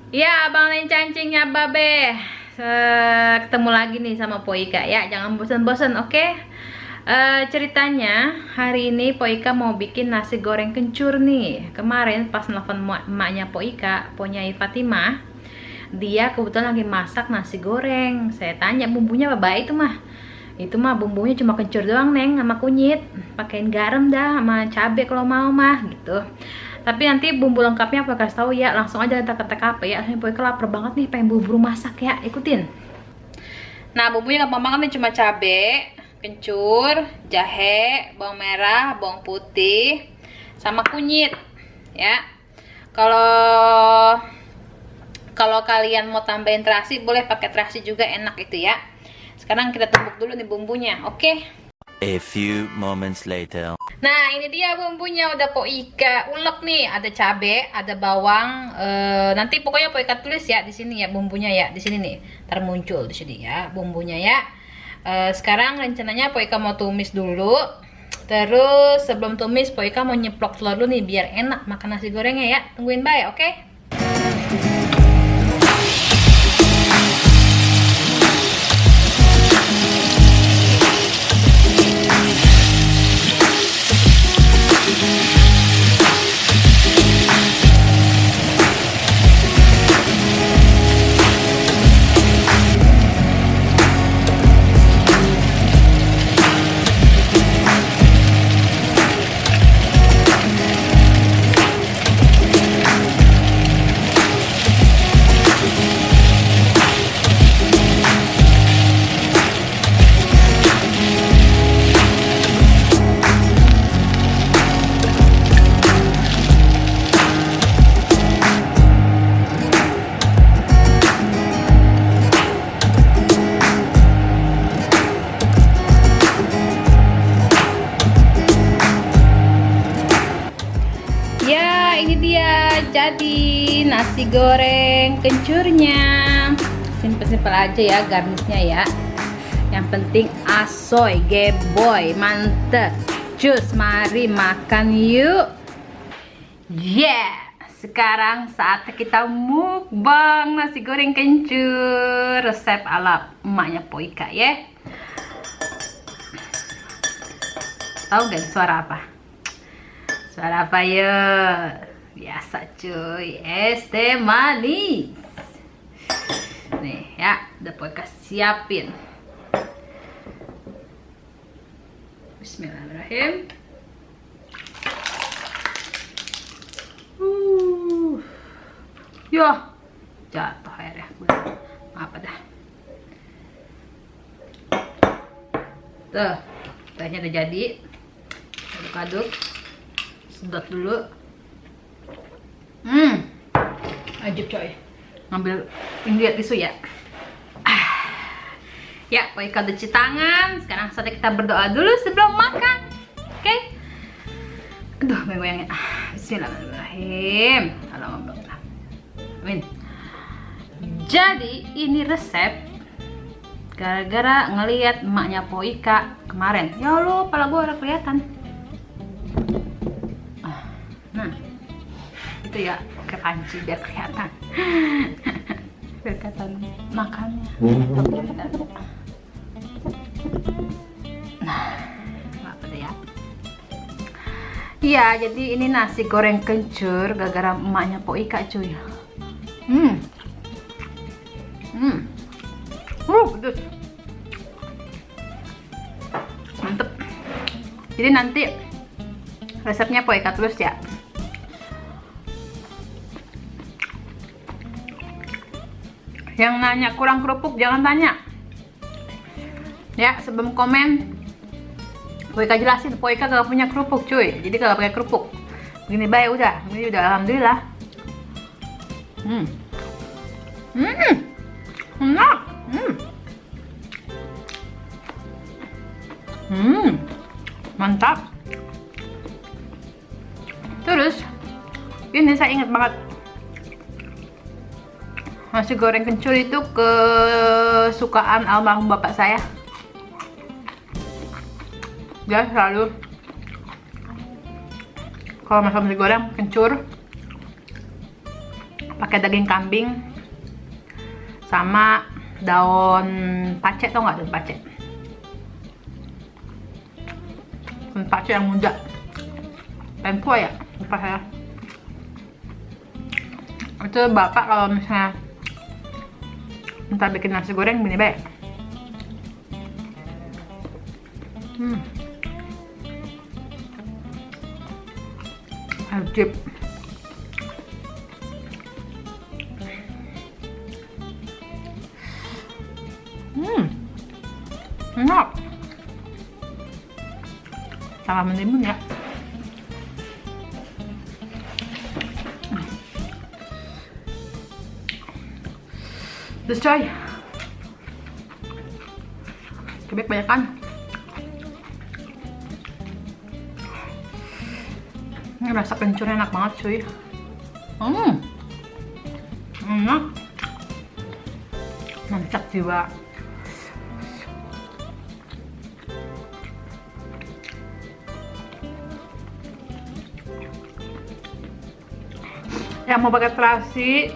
Ya, Abang Len Cancingnya Babe. Ketemu lagi nih sama Poika ya. Jangan bosan-bosan, oke? Ceritanya hari ini Poika mau bikin nasi goreng kencur nih. Kemarin pas nelfon emaknya Poika, Ponyai Fatimah, dia kebetulan lagi masak nasi goreng. Saya tanya bumbunya apa baik itu mah. Itu mah bumbunya cuma kencur doang, Neng, sama kunyit. Pakein garam dah sama cabe kalau mau mah gitu. Tapi nanti bumbu lengkapnya aku kasih tahu ya. Langsung aja kita ke TKP ya. Ini Poika lapar banget nih, pengen buru-buru masak ya. Ikutin. Nah, bumbunya gampang banget nih, cuma cabe, kencur, jahe, bawang merah, bawang putih, sama kunyit ya. Kalau kalau kalian mau tambahin terasi boleh pakai terasi juga, enak itu ya. Sekarang kita tumbuk dulu nih bumbunya, oke? A few moments later. Nah, ini dia bumbunya udah Poika ulek nih. Ada cabe, ada bawang. Nanti pokoknya Poika tulis ya di sini ya bumbunya ya, di sini nih. Ntar muncul di sini ya bumbunya ya. Sekarang rencananya Poika mau tumis dulu. Terus sebelum tumis Poika mau nyeplok telur dulu nih biar enak makan nasi gorengnya ya. Tungguin bae, oke? Ya, ini dia jadi nasi goreng kencurnya. Simpel-simpel aja ya garnisnya ya. Yang penting asoy, geboy, mantep. Cus, mari makan yuk. Yeah, sekarang saatnya kita mukbang nasi goreng kencur resep ala emaknya Poika ya. Tahu gak suara apa? Suara apa ya? Biasa cuy, es teh manis. Nih ya, udah Poika siapin. Bismillahirrahmanirrahim. Yo, jatuh airnya. Apa dah? Tuh, tehnya udah jadi. Aduk-aduk. Sedot dulu. Ajib coy. Ngambil ini lihat tisu ya. Ya, Poika udah cuci tangan. Sekarang saatnya kita berdoa dulu sebelum makan. Oke? Aduh, goyangnya. Bismillahirrahmanirrahim. Alhamdulillah. Amin. Jadi, ini resep gara-gara ngelihat emaknya Poika kemarin. Ya Allah, kepala gue udah kelihatan. Nah, itu ya, ke panci biar kelihatan. Biar kelihatan makannya. Nah, apa deh ya? Iya, jadi ini nasi goreng kencur gara-gara emaknya Poika cuy. Pedes. Mantep. Jadi nanti resepnya Poika tulis ya. Yang nanya kurang kerupuk jangan tanya. Ya, sebelum komen Poika jelasin, Poika gak punya kerupuk cuy. Jadi gak pakai kerupuk. Begini baik udah, ini udah alhamdulillah. Enak. Mantap. Terus ini saya ingat banget nasi goreng kencur itu kesukaan almarhum bapak saya. Dia selalu kalau masak nasi goreng kencur pakai daging kambing sama daun pacek, tau nggak daun pacek? Daun pacek yang muda, tempua ya, lupa saya. Itu bapak kalau misalnya minta bikin nasi goreng begini baik. Ajib. Enak. Sama menimbun ya. Terus coy, cobek banyakan. Ini rasa kencurnya enak banget cuy. Enak, mantap jiwa. Yang mau pakai terasi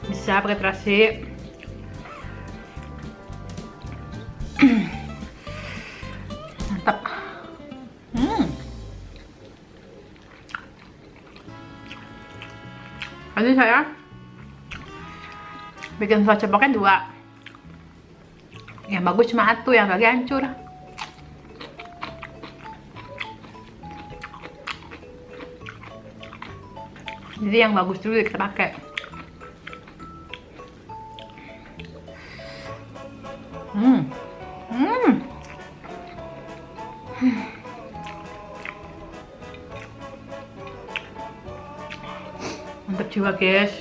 bisa pakai terasi. Mantap. Tadi saya bikin saus cepoknya 2. Yang bagus cuma 1, yang lagi hancur. Jadi yang bagus dulu kita pakai. Mantap jiwa guys.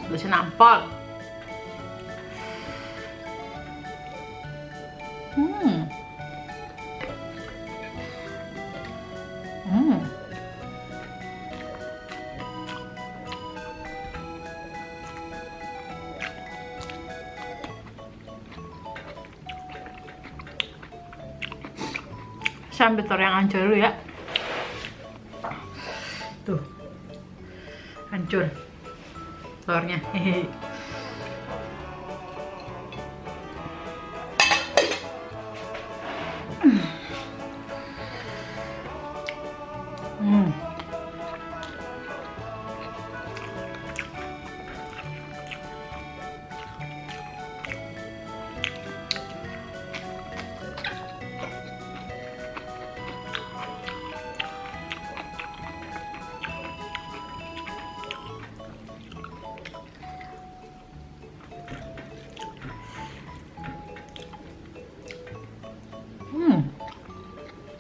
Bisa nampol. Saya ambil telur yang hancur dulu ya. Tuh, hancur telurnya.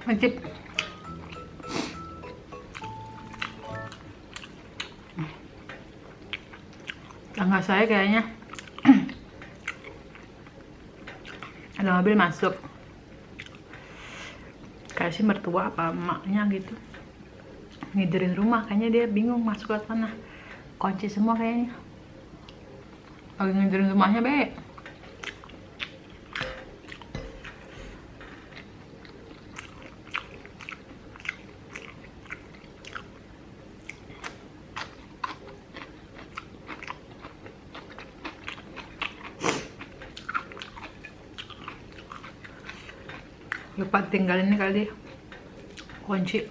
Wajib. Tangga saya kayaknya ada mobil masuk. Kayak si mertua apa emaknya gitu, ngiderin rumah. Kayaknya dia bingung masuk ke sana, kunci semua kayaknya. Lagi ngiderin rumahnya baik. Lupa tinggalin ini kali kunci.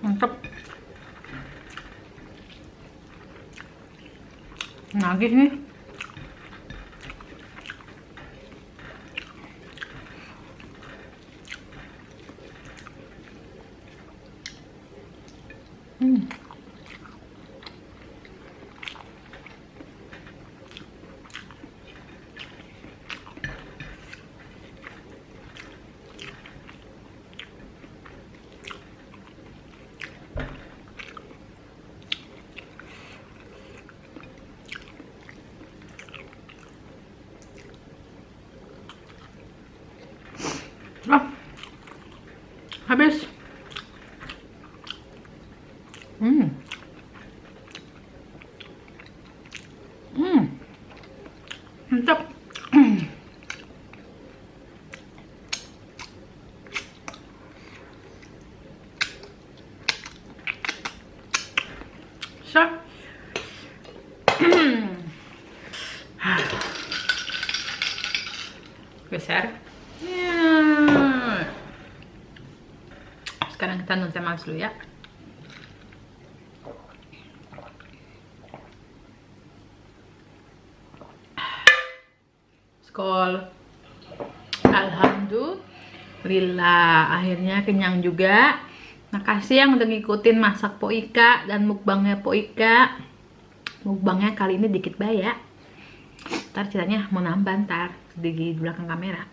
Mantap. Nagih nih. Habis. Mantap. So, geser. Sekarang kita nonton mas dulu ya. Skol. Alhamdulillah, akhirnya kenyang juga. Makasih yang udah ngikutin masak Po Ika dan mukbangnya Po Ika. Mukbangnya kali ini dikit banget ya. Ntar ceritanya mau nambah ntar di belakang kamera.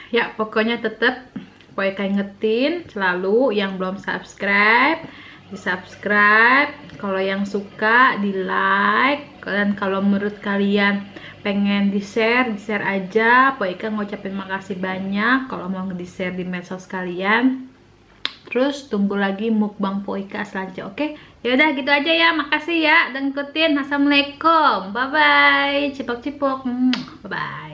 Ya pokoknya tetap Po Ika ingetin selalu yang belum subscribe di subscribe. Kalau yang suka di like, dan kalau menurut kalian pengen di share aja. Po Ika ngucapin makasih banyak kalau mau di share di medsos kalian. Terus tunggu lagi mukbang Po Ika selanjutnya. Oke, yaudah gitu aja ya. Makasih ya dan ikutin. Assalamualaikum, bye bye, cipok cipok, bye bye.